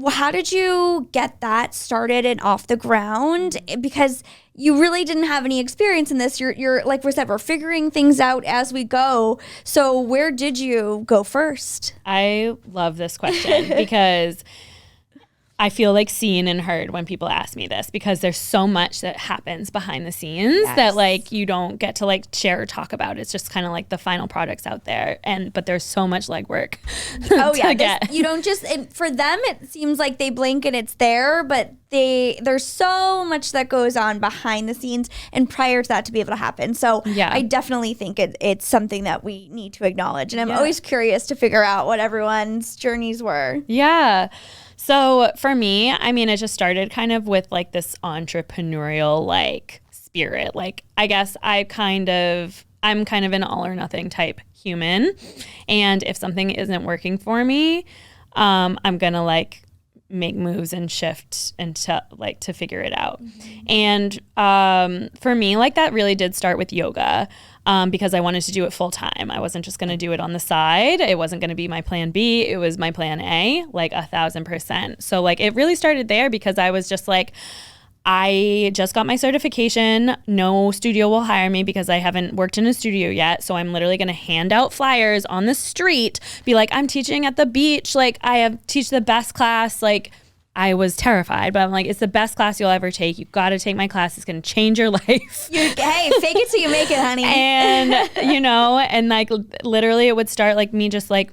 how did you get that started and off the ground? Because you really didn't have any experience in this. You're like we said, we're figuring things out as we go. So where did you go first? I love this question because I feel like seen and heard when people ask me this, because there's so much that happens behind the scenes that like you don't get to like share or talk about. It's just kind of like the final products out there, but there's so much legwork. You don't just for them. It seems like they blink and it's there, but there's so much that goes on behind the scenes and prior to that to be able to happen. So I definitely think it's something that we need to acknowledge, and I'm always curious to figure out what everyone's journeys were. Yeah. So for me, I mean, it just started kind of with like this entrepreneurial like spirit. Like, I guess I'm kind of an all or nothing type human. And if something isn't working for me, I'm going to like make moves and shift and to figure it out. And for me, like that really did start with yoga. Because I wanted to do it full time. I wasn't just going to do it on the side. It wasn't going to be my plan B. It was my plan A, like 1,000%. So like it really started there because I was just like, I just got my certification. No studio will hire me because I haven't worked in a studio yet. So I'm literally going to hand out flyers on the street, be like, I'm teaching at the beach. Like teach the best class. Like, I was terrified, but I'm like, it's the best class you'll ever take. You've got to take my class. It's going to change your life. Hey, fake it till you make it, honey. And, and like literally it would start like me just like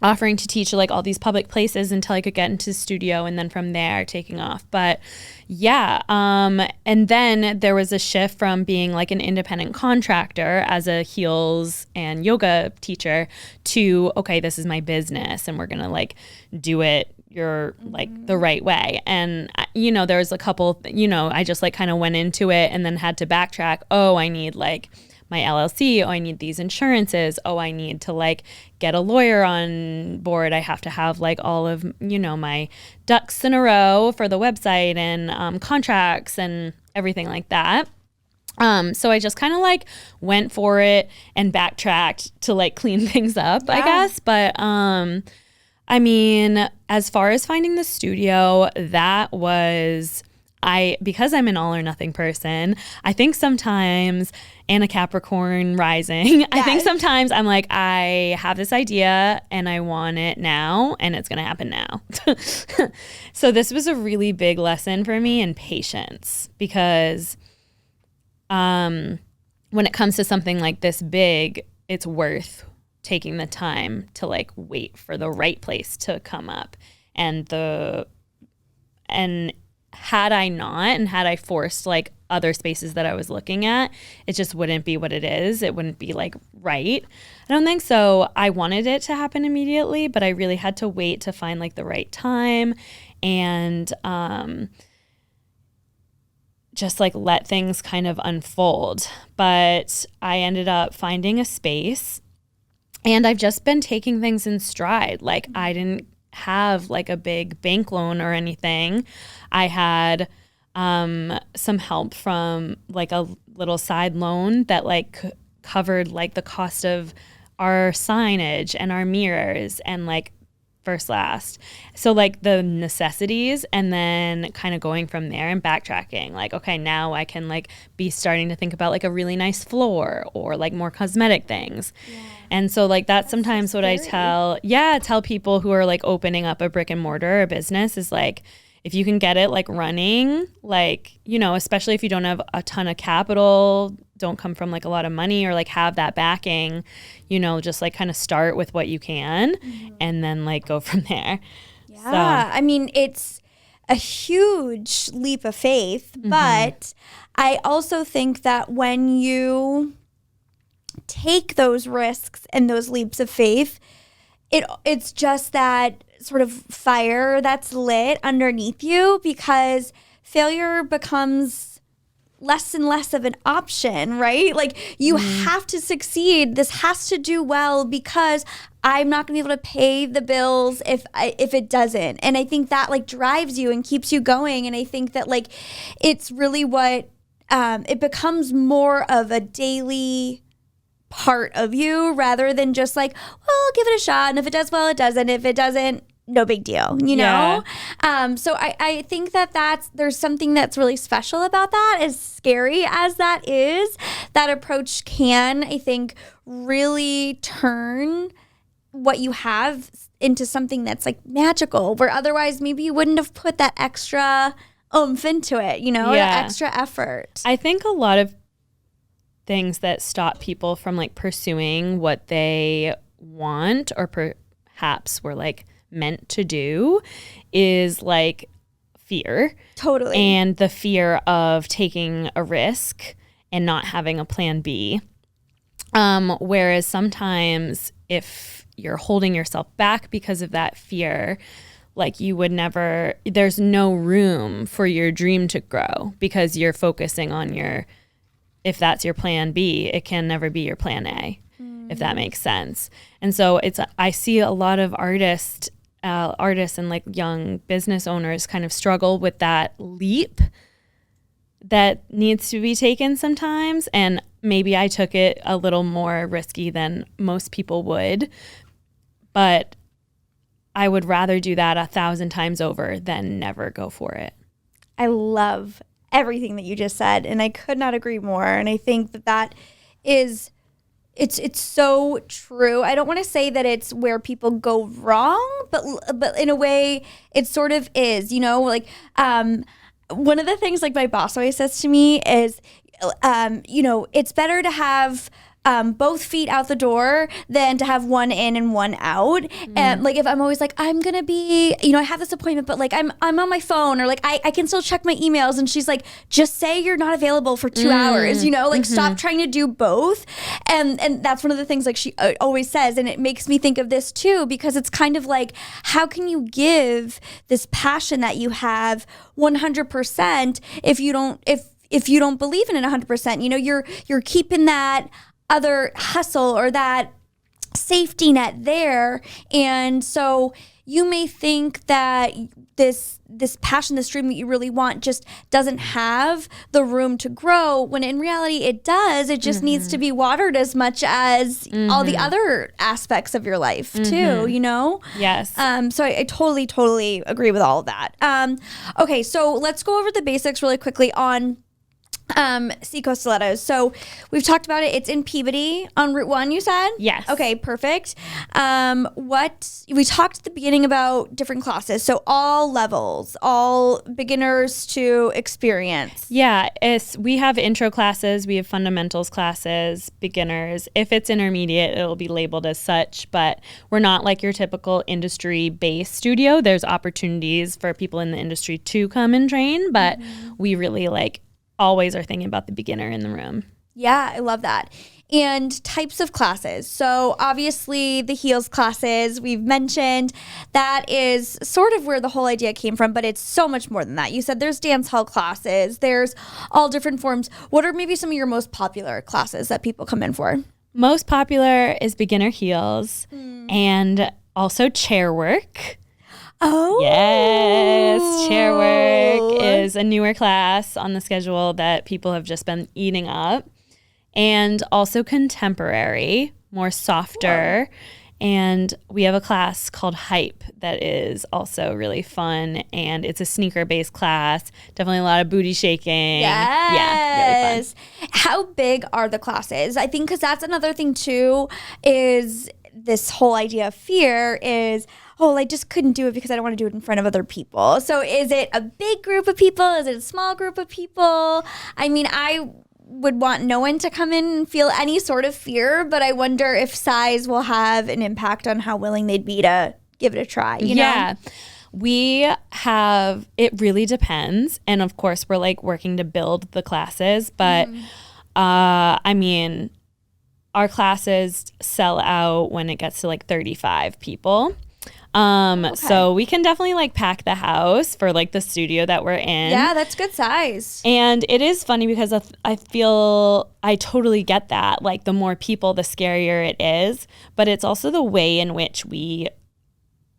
offering to teach like all these public places until I could get into the studio, and then from there taking off. But yeah. And then there was a shift from being like an independent contractor as a heels and yoga teacher to, okay, this is my business and we're going to like do it like the right way. And there was a couple, I just like kind of went into it and then had to backtrack. Oh, I need like my LLC. Oh, I need these insurances. Oh, I need to like get a lawyer on board. I have to have like all of, my ducks in a row for the website and contracts and everything like that. So I just kind of like went for it and backtracked to like clean things up, I guess. But, I mean, as far as finding the studio, that was, because I'm an all or nothing person, I think sometimes, and a Capricorn rising, I think sometimes I'm like, I have this idea and I want it now and it's going to happen now. So this was a really big lesson for me in patience, because when it comes to something like this big, it's worth taking the time to like wait for the right place to come up. And had I not, and had I forced like other spaces that I was looking at, it just wouldn't be what it is. It wouldn't be like right. I don't think so. I wanted it to happen immediately, but I really had to wait to find like the right time and just like let things kind of unfold. But I ended up finding a space. And I've just been taking things in stride. Like, I didn't have like a big bank loan or anything. I had some help from like a little side loan that like covered like the cost of our signage and our mirrors and like first last. So like the necessities, and then kind of going from there and backtracking. Like, okay, now I can like be starting to think about like a really nice floor or like more cosmetic things. Yeah. And so like that's sometimes what I tell people who are like opening up a brick and mortar or business is like, if you can get it like running, like, especially if you don't have a ton of capital, don't come from like a lot of money or like have that backing, just like kind of start with what you can and then like go from there. Yeah. So. I mean, it's a huge leap of faith, but I also think that when you take those risks and those leaps of faith, it's just that sort of fire that's lit underneath you, because failure becomes less and less of an option, right? Like you have to succeed. This has to do well, because I'm not going to be able to pay the bills if it doesn't. And I think that like drives you and keeps you going. And I think that like it's really what it becomes more of a daily part of you rather than just like, well, I'll give it a shot. And if it does well, it doesn't. If it doesn't, no big deal, you know? So I think there's something that's really special about that. As scary as that is, that approach can, I think, really turn what you have into something that's like magical, where otherwise maybe you wouldn't have put that extra oomph into it, you know, that extra effort. I think a lot of things that stop people from like pursuing what they want or perhaps were like meant to do is like fear. Totally. And the fear of taking a risk and not having a plan B. Whereas sometimes if you're holding yourself back because of that fear, like you would never, there's no room for your dream to grow because you're focusing on if that's your plan B, it can never be your plan A, if that makes sense. And so I see a lot of artists and like young business owners kind of struggle with that leap that needs to be taken sometimes. And maybe I took it a little more risky than most people would, but I would rather do that 1,000 times over than never go for it. I love everything that you just said, and I could not agree more. And I think that is, it's so true. I don't want to say that it's where people go wrong, but in a way it sort of is, you know, like one of the things like my boss always says to me is, you know, it's better to have both feet out the door than to have one in and one out. And like if I'm always like, I'm gonna be, you know, I have this appointment, but like I'm on my phone, or like I can still check my emails, and she's like, just say you're not available for 2 hours, you know, like stop trying to do both. And that's one of the things like she always says, and it makes me think of this too, because it's kind of like, how can you give this passion that you have 100% if you don't believe in it 100%? You know, you're keeping that other hustle or that safety net there. And so you may think that this passion, this dream that you really want just doesn't have the room to grow, when in reality it does. It just needs to be watered as much as all the other aspects of your life too, you know? Yes. So I totally agree with all of that. Okay, so let's go over the basics really quickly on Seacoast Stilettos. So we've talked about it. It's in Peabody on Route 1, you said? Yes. Okay, perfect. What we talked at the beginning about different classes. So all levels, all beginners to experience. Yeah, we have intro classes, we have fundamentals classes, beginners. If it's intermediate, it'll be labeled as such, but we're not like your typical industry-based studio. There's opportunities for people in the industry to come and train, but we really like always are thinking about the beginner in the room. Yeah, I love that. And types of classes. So obviously the heels classes we've mentioned, that is sort of where the whole idea came from, but it's so much more than that. You said there's dance hall classes, there's all different forms. What are maybe some of your most popular classes that people come in for? Most popular is beginner heels and also chair work. Oh. Yes, chair work is a newer class on the schedule that people have just been eating up. And also contemporary, more softer. And we have a class called Hype that is also really fun. And it's a sneaker-based class. Definitely a lot of booty shaking. Yes. Yeah, really fun. How big are the classes? I think because that's another thing too, is this whole idea of fear is, oh, I just couldn't do it because I don't want to do it in front of other people. So is it a big group of people? Is it a small group of people? I mean, I would want no one to come in and feel any sort of fear, but I wonder if size will have an impact on how willing they'd be to give it a try, you know? Yeah. It really depends. And of course, we're like working to build the classes, but I mean, our classes sell out when it gets to like 35 people. So we can definitely like pack the house for like the studio that we're in. Yeah, that's good size. And it is funny because I feel I totally get that. Like the more people, the scarier it is. But it's also the way in which we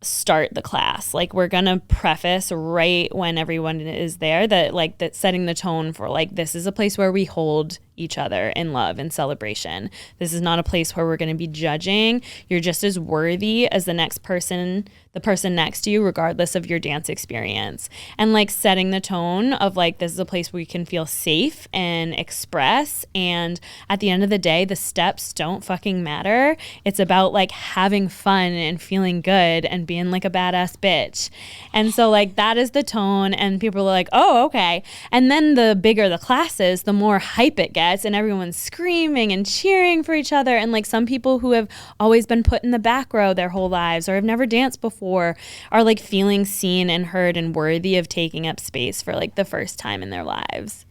start the class. Like we're gonna preface right when everyone is there that setting the tone for like, this is a place where we hold each other in love and celebration. This is not a place where we're going to be judging. You're just as worthy as the next person, the person next to you, regardless of your dance experience. And like setting the tone of like, this is a place where you can feel safe and express. And at the end of the day, the steps don't fucking matter. It's about like having fun and feeling good and being like a badass bitch. And so like that is the tone, and people are like, oh, okay. And then the bigger the class is, the more hype it gets, and everyone's screaming and cheering for each other. And like some people who have always been put in the back row their whole lives or have never danced before are like feeling seen and heard and worthy of taking up space for like the first time in their lives.